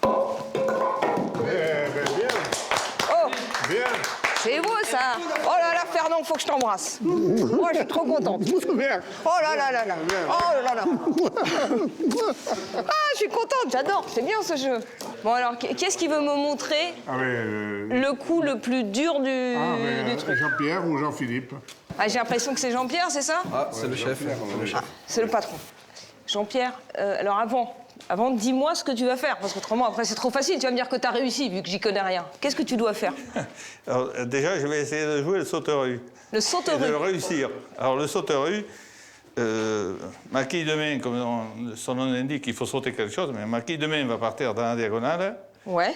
Eh ben, bien. Oh, Bien. c'est beau, ça. Oh là là, Fernand, faut que je t'embrasse. Moi, je suis trop contente. Bien. Oh là là là là. Oh là là. Ah, je suis contente, j'adore. C'est bien, ce jeu. Bon, alors, qu'est-ce qui veut me montrer le coup le plus dur du truc? Jean-Pierre ou Jean-Philippe? Ah, j'ai l'impression que c'est Jean-Pierre, c'est ça? Ah, c'est le chef. Ah, c'est le patron. Jean-Pierre, alors avant, dis-moi ce que tu vas faire, parce qu'autrement, après, c'est trop facile. Tu vas me dire que tu as réussi, vu que j'y connais rien. Qu'est-ce que tu dois faire? Alors, déjà, je vais essayer de jouer le sauterue. Le sauterue? Et de le réussir. Alors, le sauterue, ma quille de main, comme son nom l'indique, il faut sauter quelque chose, mais ma quille de main va partir dans la diagonale. Ouais.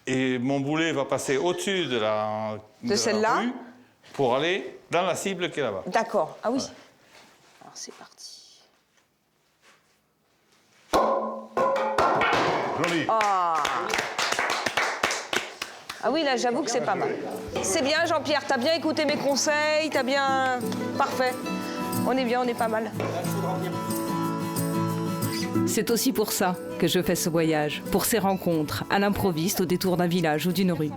Et mon boulet va passer au-dessus de la celle-là rue pour aller dans la cible qui est là-bas. D'accord. Ah oui. Ouais. Alors, c'est parti. Joli. Ah. Ah oui, là, j'avoue que c'est pas mal. C'est bien, Jean-Pierre, t'as bien écouté mes conseils, t'as bien... Parfait. On est bien, on est pas mal. C'est aussi pour ça que je fais ce voyage, pour ces rencontres, à l'improviste, au détour d'un village ou d'une rue.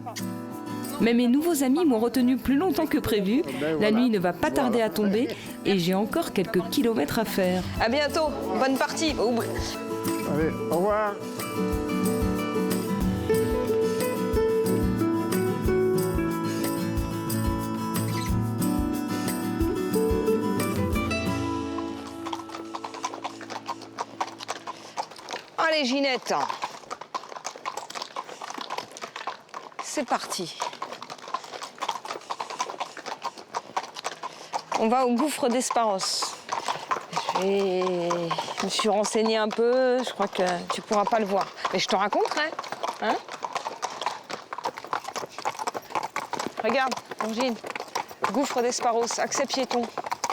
Mais mes nouveaux amis m'ont retenu plus longtemps que prévu. La nuit ne va pas tarder à tomber et j'ai encore quelques kilomètres à faire. À bientôt, bonne partie. Allez, au revoir. Allez, Ginette. C'est parti. On va au gouffre d'Esparos. Je me suis renseignée un peu, je crois que tu pourras pas le voir. Mais je te raconterai. Hein? Regarde, Angine. Gouffre d'Esparos, accès piéton.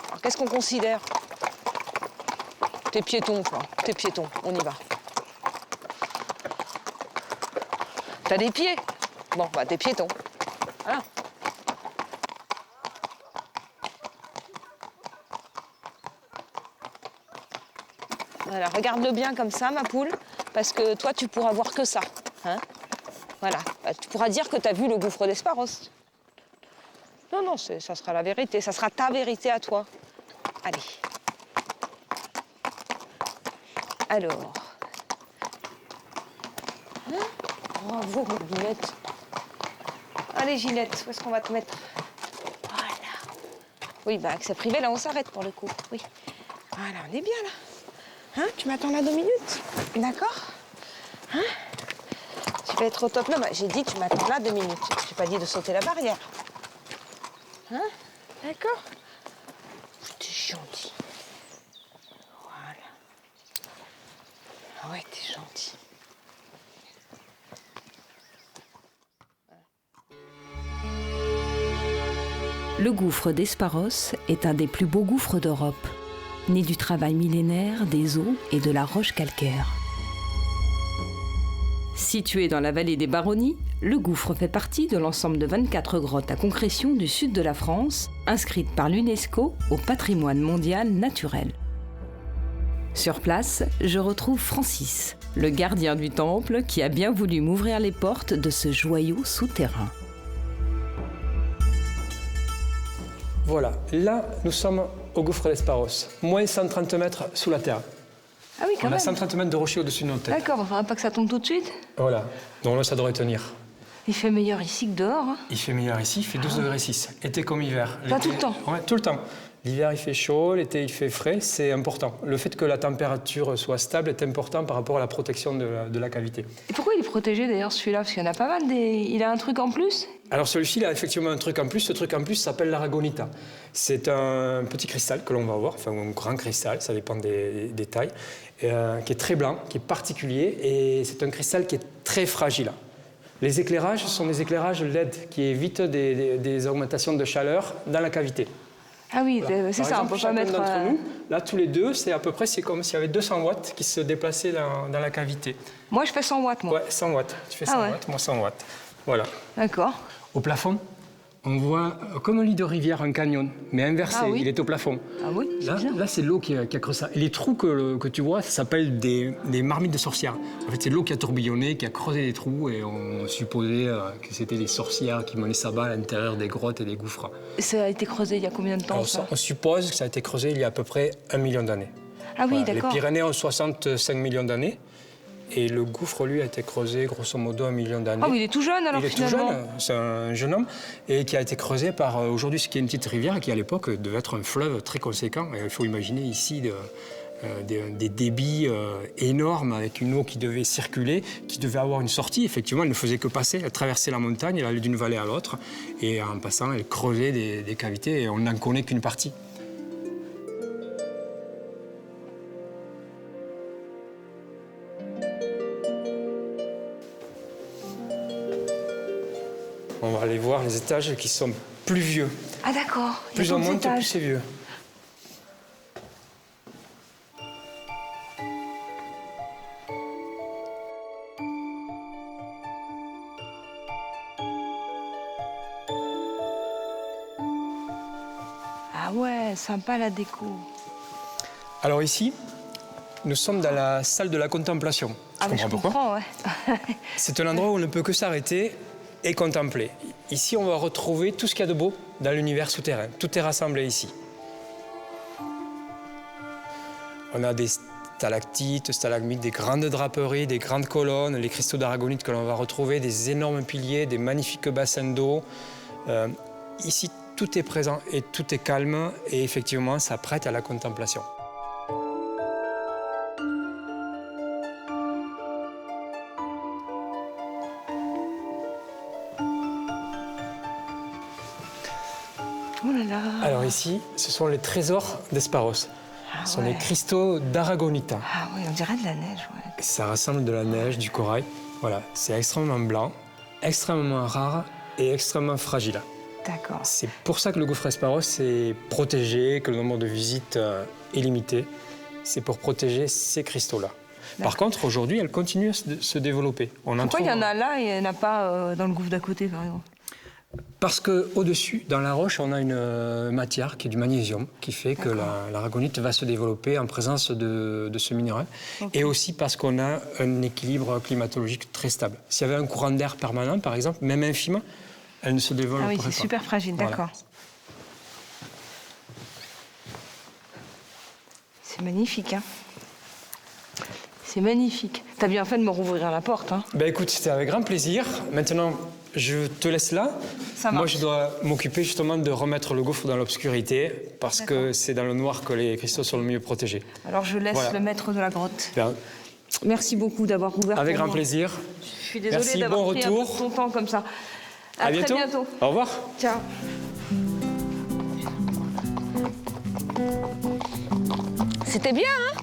Alors, qu'est-ce qu'on considère? T'es piéton, quoi. T'es piéton, on y va. T'as des pieds? Bon, bah t'es piéton. Voilà. Voilà, regarde-le bien comme ça, ma poule, parce que toi, tu pourras voir que ça. Hein? Voilà, bah, tu pourras dire que tu as vu le gouffre d'Esparos. Non, non, ça sera la vérité, ça sera ta vérité à toi. Allez. Alors. Hein? Bravo, Ginette. Allez, Ginette, où est-ce qu'on va te mettre? Voilà. Oui, bah, accès privé, là, on s'arrête pour le coup. Oui. Voilà, on est bien, là. Hein? Tu m'attends là 2 minutes? D'accord? Hein? Tu vas être au top. Non, bah, j'ai dit tu m'attends là 2 minutes. J'ai pas dit de sauter la barrière. Hein? D'accord? T'es gentil. Voilà. Ah ouais, t'es gentil. Le gouffre d'Esparos est un des plus beaux gouffres d'Europe, né du travail millénaire des eaux et de la roche calcaire. Situé dans la vallée des Baronnies, le gouffre fait partie de l'ensemble de 24 grottes à concrétion du sud de la France, inscrites par l'UNESCO au patrimoine mondial naturel. Sur place, je retrouve Francis, le gardien du temple qui a bien voulu m'ouvrir les portes de ce joyau souterrain. Voilà, là, nous sommes au gouffre d'Esparos, moins 130 mètres sous la terre. Ah oui, quand On même. a 130 mètres de rocher au-dessus de nos têtes. D'accord, il ne faudra pas que ça tombe tout de suite. Voilà, donc là, ça devrait tenir. Il fait meilleur ici que dehors. Hein. Il fait meilleur ici, il fait 12 degrés 6, été comme hiver. Pas tout le temps. Ouais, tout le temps. L'hiver, il fait chaud, l'été, il fait frais, c'est important. Le fait que la température soit stable est important par rapport à la protection de la cavité. Et pourquoi il est protégé d'ailleurs celui-là? Parce qu'il y en a pas mal. Il a un truc en plus? Alors celui-ci, il a effectivement un truc en plus. Ce truc en plus s'appelle l'aragonita. C'est un petit cristal que l'on va voir, enfin un grand cristal, ça dépend des tailles, qui est très blanc, qui est particulier, et c'est un cristal qui est très fragile. Les éclairages sont des éclairages LED qui évitent des augmentations de chaleur dans la cavité. Ah oui, Voilà. c'est Par ça, exemple, on peut pas chacun mettre... d'entre nous, là, tous les deux, c'est à peu près, c'est comme s'il y avait 200 watts qui se déplaçaient dans la cavité. Moi, je fais 100 watts, moi. Ouais, 100 watts. Tu fais 100 watts, moi 100 watts. Voilà. D'accord. Au plafond, on voit comme un lit de rivière, un canyon, mais inversé, Ah oui. il est au plafond. Ah oui, Là, c'est l'eau qui a creusé ça. Et les trous que tu vois, ça s'appelle des marmites de sorcières. En fait, c'est l'eau qui a tourbillonné, qui a creusé des trous, et on supposait que c'était des sorcières qui menaient sabbat à l'intérieur des grottes et des gouffres. Ça a été creusé il y a combien de temps Alors, ça on suppose que ça a été creusé il y a à peu près 1 million d'années. Ah oui, Les d'accord. Pyrénées ont 65 millions d'années. Et le gouffre, lui, a été creusé grosso modo 1 million d'années. Ah oui, il est tout jeune alors Il est tout finalement. jeune, c'est un jeune homme, et qui a été creusé par aujourd'hui ce qui est une petite rivière, qui à l'époque devait être un fleuve très conséquent. Et il faut imaginer ici des débits énormes avec une eau qui devait circuler, qui devait avoir une sortie. Effectivement, elle ne faisait que passer, elle traversait la montagne, elle allait d'une vallée à l'autre, et en passant, elle creusait des cavités, et on n'en connaît qu'une partie. On va aller voir les étages qui sont plus vieux. Ah d'accord. Il y a Plus on d'autres monte, plus étages. c'est vieux. Ah ouais, sympa la déco. Alors ici, nous sommes dans la salle de la contemplation. Ah mais je comprends, ouais. C'est un endroit où on ne peut que s'arrêter et contempler. Ici, on va retrouver tout ce qu'il y a de beau dans l'univers souterrain. Tout est rassemblé ici. On a des stalactites, stalagmites, des grandes draperies, des grandes colonnes, les cristaux d'aragonite que l'on va retrouver, des énormes piliers, des magnifiques bassins d'eau. Ici, tout est présent et tout est calme et effectivement, ça prête à la contemplation. Oh là là. Alors ici, ce sont les trésors d'Esparos. Ce sont les cristaux d'aragonita. Ah oui, on dirait de la neige, ouais. Ça rassemble de la neige, du corail. Voilà, c'est extrêmement blanc, extrêmement rare et extrêmement fragile. D'accord. C'est pour ça que le gouffre Esparos est protégé, que le nombre de visites est limité. C'est pour protéger ces cristaux-là. Par contre, aujourd'hui, elle continue à se développer. Pourquoi il y en a là et il n'y en a pas dans le gouffre d'à côté, par exemple? Parce qu'au-dessus, dans la roche, on a une matière qui est du magnésium, qui fait que l'aragonite va se développer en présence de ce minéral. Et aussi parce qu'on a un équilibre climatologique très stable. S'il y avait un courant d'air permanent, par exemple, même infime, elle ne se développerait pas. Ah oui, c'est super fragile, Voilà. d'accord. C'est magnifique, hein. C'est magnifique. T'as bien fait de me rouvrir la porte, hein. Ben écoute, c'était avec grand plaisir. Maintenant, je te laisse là. Ça marche. Moi, je dois m'occuper justement de remettre le gouffre dans l'obscurité, parce que c'est dans le noir que les cristaux sont le mieux protégés. Alors je laisse Voilà. le maître de la grotte. Bien. Merci beaucoup d'avoir ouvert. Avec pour grand moi. plaisir. Je suis désolée Merci, d'avoir bon pris un peu retour. de ton temps comme ça. À bientôt. Très bientôt. Au revoir. Ciao. C'était bien, hein?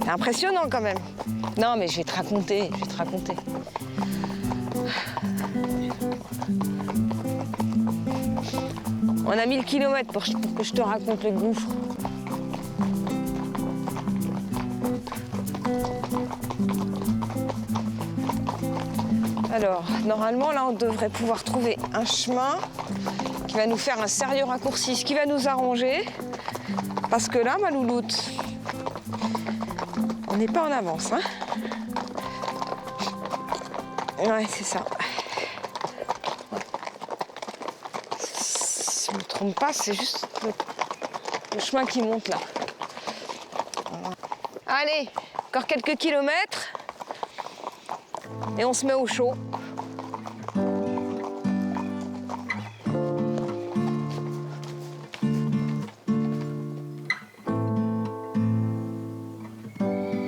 C'est impressionnant quand même. Non, mais je vais te raconter, On a 1000 kilomètres pour que je te raconte le gouffre. Alors, normalement, là, on devrait pouvoir trouver un chemin qui va nous faire un sérieux raccourci, ce qui va nous arranger. Parce que là, ma louloute, on n'est pas en avance, hein? Ouais, c'est ça. Si je ne me trompe pas, c'est juste le chemin qui monte là. Allez, encore quelques kilomètres. Et on se met au chaud.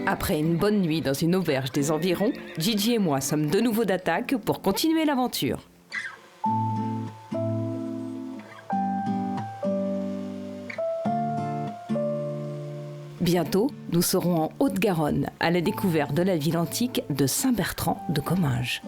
Après une bonne nuit dans une auberge des environs, Gigi et moi sommes de nouveau d'attaque pour continuer l'aventure. Bientôt, nous serons en Haute-Garonne, à la découverte de la ville antique de Saint-Bertrand de Comminges.